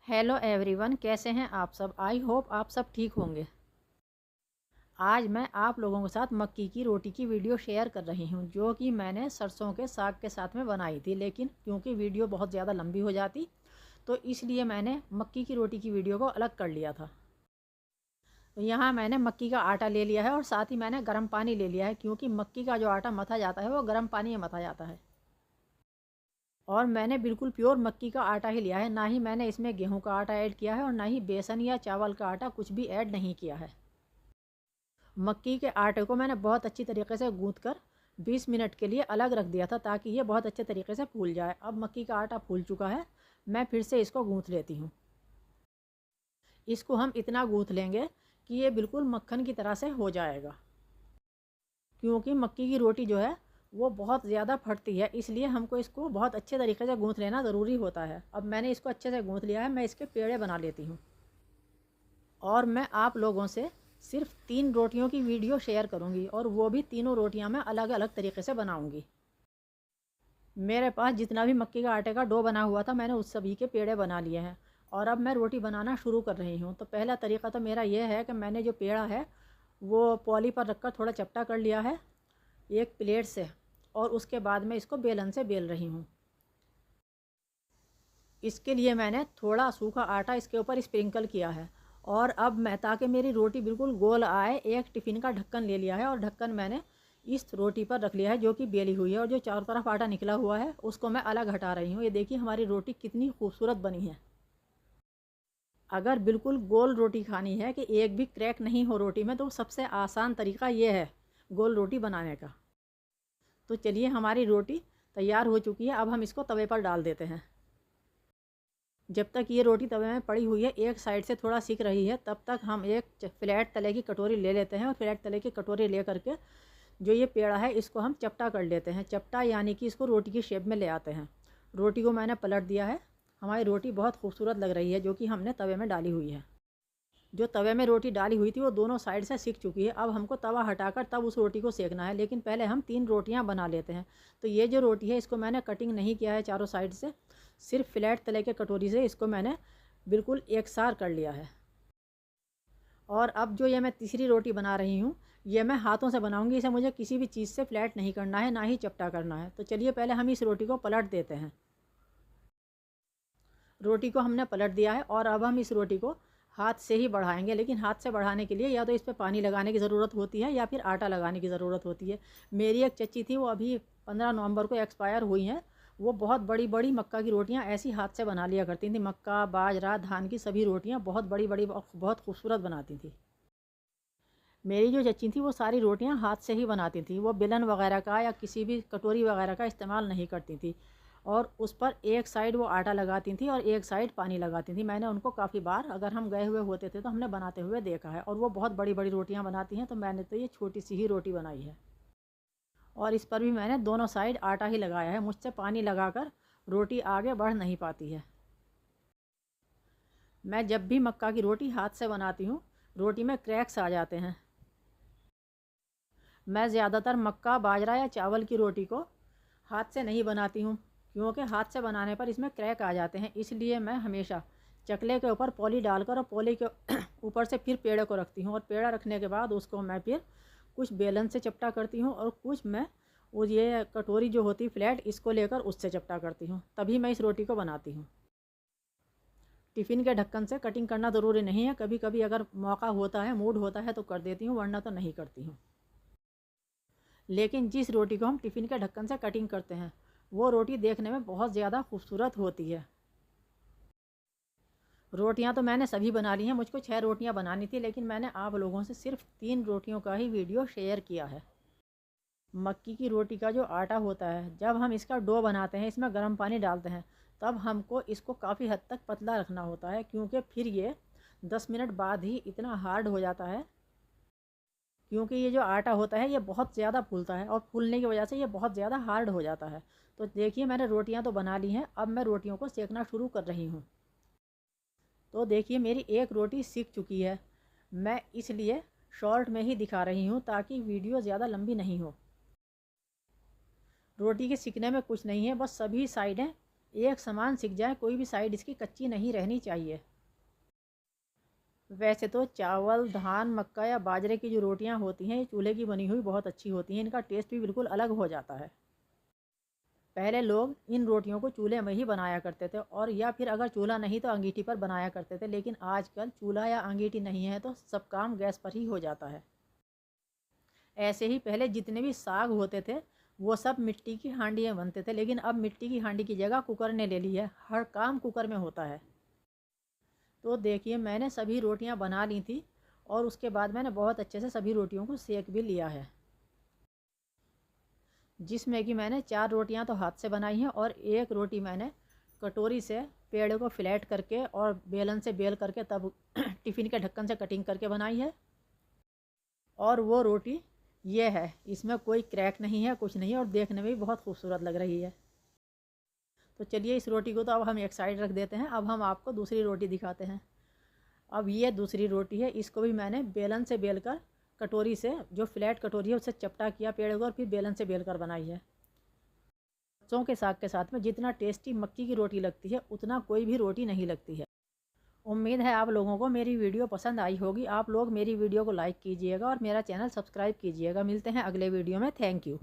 Hello everyone, कैसे हैं आप सब। आई होप आप सब ठीक होंगे। आज मैं आप लोगों के साथ मक्की की रोटी की वीडियो शेयर कर रही हूं, जो कि मैंने सरसों के साग के साथ में बनाई थी। लेकिन क्योंकि वीडियो बहुत ज़्यादा लंबी हो जाती तो इसलिए मैंने मक्की की रोटी की वीडियो को अलग कर लिया था। तो यहाँ मैंने मक्की का आटा ले लिया है और साथ ही मैंने गर्म पानी ले लिया है, क्योंकि मक्की का जो आटा मथा जाता है वो गर्म पानी में मथा जाता है। और मैंने बिल्कुल प्योर मक्की का आटा ही लिया है, ना ही मैंने इसमें गेहूं का आटा ऐड किया है और ना ही बेसन या चावल का आटा कुछ भी ऐड नहीं किया है। मक्की के आटे को मैंने बहुत अच्छी तरीके से गूँथ कर 20 मिनट के लिए अलग रख दिया था, ताकि ये बहुत अच्छे तरीके से फूल जाए। अब मक्की का आटा फूल चुका है, मैं फिर से इसको गूँथ लेती हूँ। इसको हम इतना गूँथ लेंगे कि ये बिल्कुल मक्खन की तरह से हो जाएगा, क्योंकि मक्की की रोटी जो है वो बहुत ज़्यादा फटती है, इसलिए हमको इसको बहुत अच्छे तरीके से गूँथ लेना ज़रूरी होता है। अब मैंने इसको अच्छे से गूँथ लिया है, मैं इसके पेड़े बना लेती हूँ। और मैं आप लोगों से सिर्फ 3 रोटियों की वीडियो शेयर करूँगी, और वो भी तीनों रोटियाँ मैं अलग अलग तरीके से बनाऊँगी। मेरे पास जितना भी मक्की का आटे का डो बना हुआ था, मैंने उस सभी के पेड़े बना लिए हैं। और अब मैं रोटी बनाना शुरू कर रही हूँ। तो पहला तरीका तो मेरा ये है कि मैंने जो पेड़ा है वो पॉली पर रखकर थोड़ा चपटा कर लिया है एक प्लेट से, और उसके बाद मैं इसको बेलन से बेल रही हूँ। इसके लिए मैंने थोड़ा सूखा आटा इसके ऊपर स्प्रिंकल किया है। और अब मैं, ताकि मेरी रोटी बिल्कुल गोल आए, एक टिफ़िन का ढक्कन ले लिया है और ढक्कन मैंने इस रोटी पर रख लिया है जो कि बेली हुई है। और जो चारों तरफ आटा निकला हुआ है उसको मैं अलग हटा रही हूँ। ये देखिए हमारी रोटी कितनी खूबसूरत बनी है। अगर बिल्कुल गोल रोटी खानी है कि एक भी क्रैक नहीं हो रोटी में, तो सबसे आसान तरीका ये है गोल रोटी बनाने का। तो चलिए, हमारी रोटी तैयार हो चुकी है। अब हम इसको तवे पर डाल देते हैं। जब तक ये रोटी तवे में पड़ी हुई है, एक साइड से थोड़ा सिक रही है, तब तक हम एक फ्लैट तले की कटोरी ले लेते हैं। और फ्लैट तले की कटोरी ले करके जो ये पेड़ा है इसको हम चपटा कर लेते हैं। चपटा यानी कि इसको रोटी की शेप में ले आते हैं। रोटी को मैंने पलट दिया है। हमारी रोटी बहुत खूबसूरत लग रही है, जो कि हमने तवे में डाली हुई है। जो तवे में रोटी डाली हुई थी वो दोनों साइड से सिक चुकी है। अब हमको तवा हटाकर तब उस रोटी को सेकना है, लेकिन पहले हम 3 रोटियां बना लेते हैं। तो ये जो रोटी है इसको मैंने कटिंग नहीं किया है चारों साइड से, सिर्फ फ्लैट तले के कटोरी से इसको मैंने बिल्कुल एकसार कर लिया है। और अब जो ये मैं तीसरी रोटी बना रही हूँ, ये मैं हाथों से बनाऊँगी। इसे मुझे किसी भी चीज़ से फ्लैट नहीं करना है, ना ही चपटा करना है। तो चलिए पहले हम इस रोटी को पलट देते हैं। रोटी को हमने पलट दिया है और अब हम इस रोटी को हाथ से ही बढ़ाएंगे। लेकिन हाथ से बढ़ाने के लिए या तो इस पर पानी लगाने की ज़रूरत होती है या फिर आटा लगाने की ज़रूरत होती है। मेरी एक चच्ची थी, वो अभी 15 नवंबर को एक्सपायर हुई हैं। वो बहुत बड़ी बड़ी मक्का की रोटियां ऐसी हाथ से बना लिया करती थी। मक्का, बाजरा, धान की सभी रोटियां बहुत बड़ी बड़ी बहुत खूबसूरत बनाती थी। मेरी जो चच्ची थी वो सारी रोटियां हाथ से ही बनाती थी। वो बेलन वगैरह का या किसी भी कटोरी वगैरह का इस्तेमाल नहीं करती थी। और उस पर एक साइड वो आटा लगाती थी और एक साइड पानी लगाती थी। मैंने उनको काफ़ी बार, अगर हम गए हुए होते थे तो हमने बनाते हुए देखा है। और वो बहुत बड़ी बड़ी रोटियां बनाती हैं, तो मैंने तो ये छोटी सी ही रोटी बनाई है। और इस पर भी मैंने दोनों साइड आटा ही लगाया है। मुझसे पानी लगाकर रोटी आगे बढ़ नहीं पाती है। मैं जब भी मक्का की रोटी हाथ से बनाती हूँ, रोटी में क्रैक्स आ जाते हैं। मैं ज़्यादातर मक्का, बाजरा या चावल की रोटी को हाथ से नहीं बनाती हूँ, क्योंकि हाथ से बनाने पर इसमें क्रैक आ जाते हैं। इसलिए मैं हमेशा चकले के ऊपर पॉली डालकर और पॉली के ऊपर से फिर पेड़े को रखती हूँ। और पेड़ा रखने के बाद उसको मैं फिर कुछ बेलन से चपटा करती हूँ और कुछ मैं वो ये कटोरी जो होती फ्लैट, इसको लेकर उससे चपटा करती हूँ। तभी मैं इस रोटी को बनाती हूँ। टिफ़िन के ढक्कन से कटिंग करना ज़रूरी नहीं है। कभी कभी अगर मौका होता है, मूड होता है तो कर देती हूँ, वरना तो नहीं करती हूँ। लेकिन जिस रोटी को हम टिफ़िन के ढक्कन से कटिंग करते हैं, वो रोटी देखने में बहुत ज़्यादा खूबसूरत होती है। रोटियां तो मैंने सभी बना ली हैं। मुझको 6 रोटियां बनानी थी, लेकिन मैंने आप लोगों से सिर्फ 3 रोटियों का ही वीडियो शेयर किया है। मक्की की रोटी का जो आटा होता है, जब हम इसका डो बनाते हैं, इसमें गर्म पानी डालते हैं, तब हमको इसको काफ़ी हद तक पतला रखना होता है, क्योंकि फिर ये 10 मिनट बाद ही इतना हार्ड हो जाता है। क्योंकि ये जो आटा होता है ये बहुत ज़्यादा फूलता है, और फूलने की वजह से ये बहुत ज़्यादा हार्ड हो जाता है। तो देखिए, मैंने रोटियां तो बना ली हैं। अब मैं रोटियों को सेकना शुरू कर रही हूँ। तो देखिए, मेरी एक रोटी सीख चुकी है। मैं इसलिए शॉर्ट में ही दिखा रही हूँ, ताकि वीडियो ज़्यादा लंबी नहीं हो। रोटी के सिकने में कुछ नहीं है, बस सभी साइडें एक समान सिक जाए, कोई भी साइड इसकी कच्ची नहीं रहनी चाहिए। वैसे तो चावल, धान, मक्का या बाजरे की जो रोटियां होती हैं ये चूल्हे की बनी हुई बहुत अच्छी होती हैं, इनका टेस्ट भी बिल्कुल अलग हो जाता है। पहले लोग इन रोटियों को चूल्हे में ही बनाया करते थे, और या फिर अगर चूल्हा नहीं तो अंगीठी पर बनाया करते थे, लेकिन आजकल चूल्हा या अंगीठी नहीं है तो सब काम गैस पर ही हो जाता है। ऐसे ही पहले जितने भी साग होते थे वो सब मिट्टी की हांडी में बनते थे, लेकिन अब मिट्टी की हांडी की जगह कुकर ने ले ली है, हर काम कुकर में होता है। तो देखिए मैंने सभी रोटियां बना ली थी, और उसके बाद मैंने बहुत अच्छे से सभी रोटियों को सेक भी लिया है, जिसमें कि मैंने 4 रोटियां तो हाथ से बनाई हैं, और एक रोटी मैंने कटोरी से पेड़ को फ्लैट करके और बेलन से बेल करके तब टिफ़िन के ढक्कन से कटिंग करके बनाई है। और वो रोटी ये है, इसमें कोई क्रैक नहीं है, कुछ नहीं है, और देखने में भी बहुत खूबसूरत लग रही है। तो चलिए इस रोटी को तो अब हम एक साइड रख देते हैं, अब हम आपको दूसरी रोटी दिखाते हैं। अब ये दूसरी रोटी है, इसको भी मैंने बेलन से बेल कर, कटोरी से जो फ्लैट कटोरी है उससे चपटा किया पेड़ को, और फिर बेलन से बेल कर बनाई है। सरसों के साग के साथ में जितना टेस्टी मक्की की रोटी लगती है उतना कोई भी रोटी नहीं लगती है। उम्मीद है आप लोगों को मेरी वीडियो पसंद आई होगी। आप लोग मेरी वीडियो को लाइक कीजिएगा और मेरा चैनल सब्सक्राइब कीजिएगा। मिलते हैं अगले वीडियो में। Thank you.